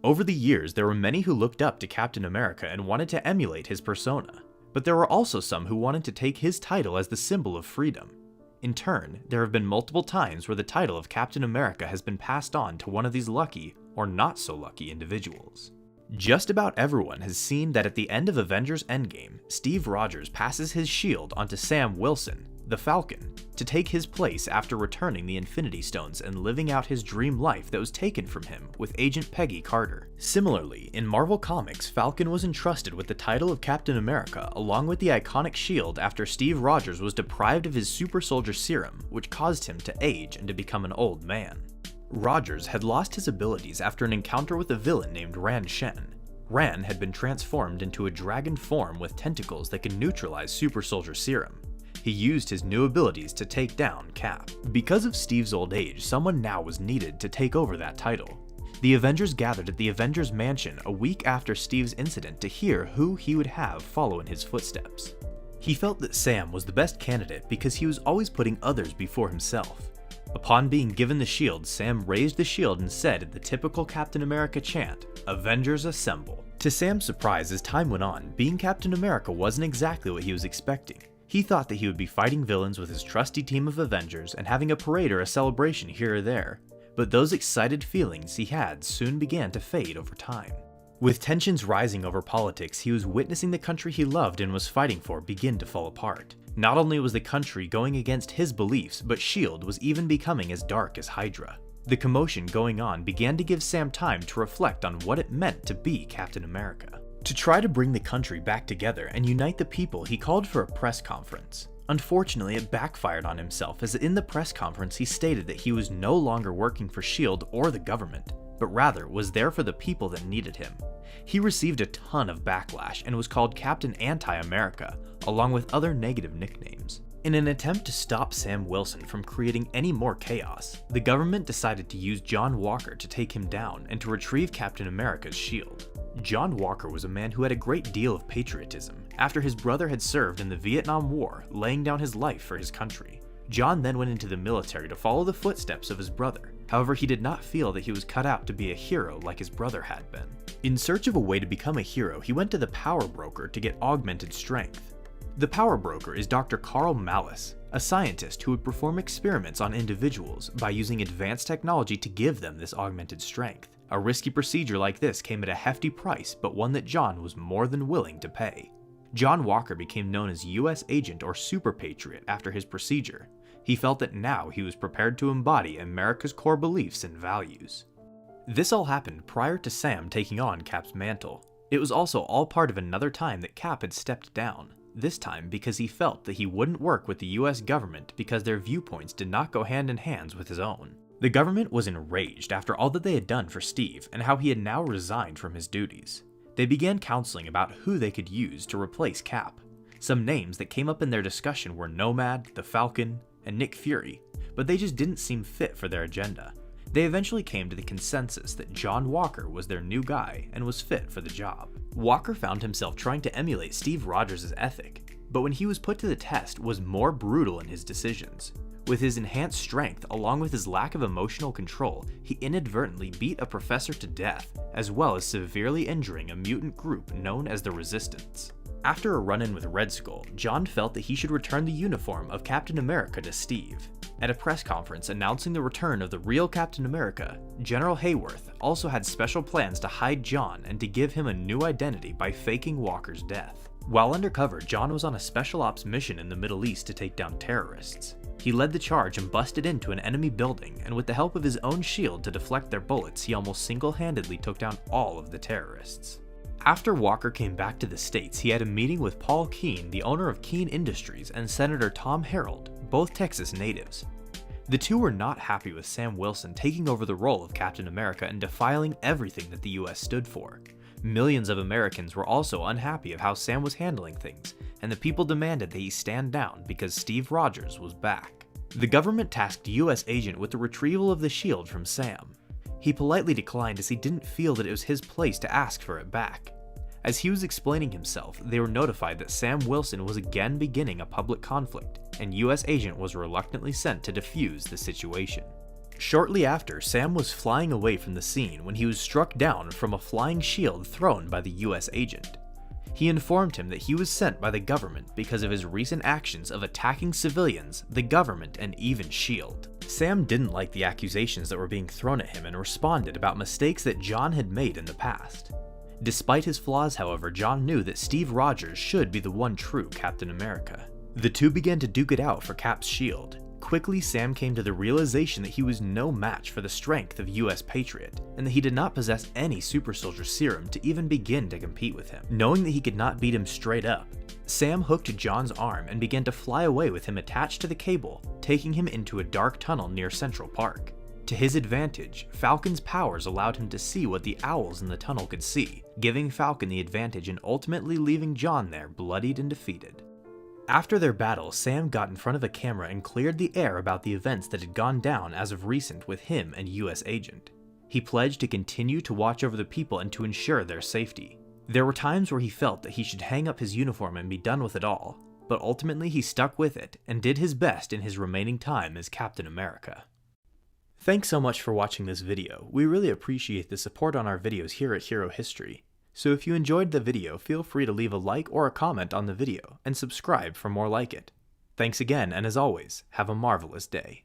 Over the years, there were many who looked up to Captain America and wanted to emulate his persona, but there were also some who wanted to take his title as the symbol of freedom. In turn, there have been multiple times where the title of Captain America has been passed on to one of these lucky, or not so lucky individuals. Just about everyone has seen that at the end of Avengers Endgame, Steve Rogers passes his shield onto Sam Wilson, the Falcon, to take his place after returning the Infinity Stones and living out his dream life that was taken from him with Agent Peggy Carter. Similarly, in Marvel Comics, Falcon was entrusted with the title of Captain America along with the iconic shield after Steve Rogers was deprived of his super soldier serum, which caused him to age and to become an old man. Rogers had lost his abilities after an encounter with a villain named Ran Shen. Ran had been transformed into a dragon form with tentacles that could neutralize super soldier serum. He used his new abilities to take down Cap. Because of Steve's old age, someone now was needed to take over that title. The Avengers gathered at the Avengers Mansion a week after Steve's incident to hear who he would have follow in his footsteps. He felt that Sam was the best candidate because he was always putting others before himself. Upon being given the shield, Sam raised the shield and said the typical Captain America chant, "Avengers Assemble." To Sam's surprise, as time went on, being Captain America wasn't exactly what he was expecting. He thought that he would be fighting villains with his trusty team of Avengers and having a parade or a celebration here or there, but those excited feelings he had soon began to fade over time. With tensions rising over politics, he was witnessing the country he loved and was fighting for begin to fall apart. Not only was the country going against his beliefs, but S.H.I.E.L.D. was even becoming as dark as Hydra. The commotion going on began to give Sam time to reflect on what it meant to be Captain America. To try to bring the country back together and unite the people, he called for a press conference. Unfortunately, it backfired on himself, as in the press conference he stated that he was no longer working for S.H.I.E.L.D. or the government, but rather was there for the people that needed him. He received a ton of backlash and was called Captain Anti-America, along with other negative nicknames. In an attempt to stop Sam Wilson from creating any more chaos, the government decided to use John Walker to take him down and to retrieve Captain America's shield. John Walker was a man who had a great deal of patriotism, after his brother had served in the Vietnam War, laying down his life for his country. John then went into the military to follow the footsteps of his brother. However, he did not feel that he was cut out to be a hero like his brother had been. In search of a way to become a hero, he went to the Power Broker to get augmented strength. The Power Broker is Dr. Carl Mallis, a scientist who would perform experiments on individuals by using advanced technology to give them this augmented strength. A risky procedure like this came at a hefty price, but one that John was more than willing to pay. John Walker became known as U.S. Agent or Super Patriot after his procedure. He felt that now he was prepared to embody America's core beliefs and values. This all happened prior to Sam taking on Cap's mantle. It was also all part of another time that Cap had stepped down, this time because he felt that he wouldn't work with the US government because their viewpoints did not go hand in hand with his own. The government was enraged after all that they had done for Steve and how he had now resigned from his duties. They began counseling about who they could use to replace Cap. Some names that came up in their discussion were Nomad, the Falcon, and Nick Fury, but they just didn't seem fit for their agenda. They eventually came to the consensus that John Walker was their new guy and was fit for the job. Walker found himself trying to emulate Steve Rogers' ethic, but when he was put to the test, was more brutal in his decisions. With his enhanced strength along with his lack of emotional control, he inadvertently beat a professor to death, as well as severely injuring a mutant group known as the Resistance. After a run-in with Red Skull, John felt that he should return the uniform of Captain America to Steve. At a press conference announcing the return of the real Captain America, General Hayworth also had special plans to hide John and to give him a new identity by faking Walker's death. While undercover, John was on a special ops mission in the Middle East to take down terrorists. He led the charge and busted into an enemy building, and with the help of his own shield to deflect their bullets, he almost single-handedly took down all of the terrorists. After Walker came back to the States, he had a meeting with Paul Keene, the owner of Keene Industries, and Senator Tom Harold, both Texas natives. The two were not happy with Sam Wilson taking over the role of Captain America and defiling everything that the US stood for. Millions of Americans were also unhappy of how Sam was handling things, and the people demanded that he stand down because Steve Rogers was back. The government tasked US Agent with the retrieval of the shield from Sam. He politely declined as he didn't feel that it was his place to ask for it back. As he was explaining himself, they were notified that Sam Wilson was again beginning a public conflict, and US Agent was reluctantly sent to defuse the situation. Shortly after, Sam was flying away from the scene when he was struck down from a flying shield thrown by the US agent. He informed him that he was sent by the government because of his recent actions of attacking civilians, the government, and even S.H.I.E.L.D. Sam didn't like the accusations that were being thrown at him and responded about mistakes that John had made in the past. Despite his flaws, however, John knew that Steve Rogers should be the one true Captain America. The two began to duke it out for Cap's shield. Quickly, Sam came to the realization that he was no match for the strength of US Patriot, and that he did not possess any super soldier serum to even begin to compete with him. Knowing that he could not beat him straight up, Sam hooked John's arm and began to fly away with him attached to the cable, taking him into a dark tunnel near Central Park. To his advantage, Falcon's powers allowed him to see what the owls in the tunnel could see, giving Falcon the advantage and ultimately leaving John there bloodied and defeated. After their battle, Sam got in front of a camera and cleared the air about the events that had gone down as of recent with him and US Agent. He pledged to continue to watch over the people and to ensure their safety. There were times where he felt that he should hang up his uniform and be done with it all, but ultimately he stuck with it and did his best in his remaining time as Captain America. Thanks so much for watching this video. We really appreciate the support on our videos here at Hero History. So if you enjoyed the video, feel free to leave a like or a comment on the video, and subscribe for more like it. Thanks again, and as always, have a marvelous day.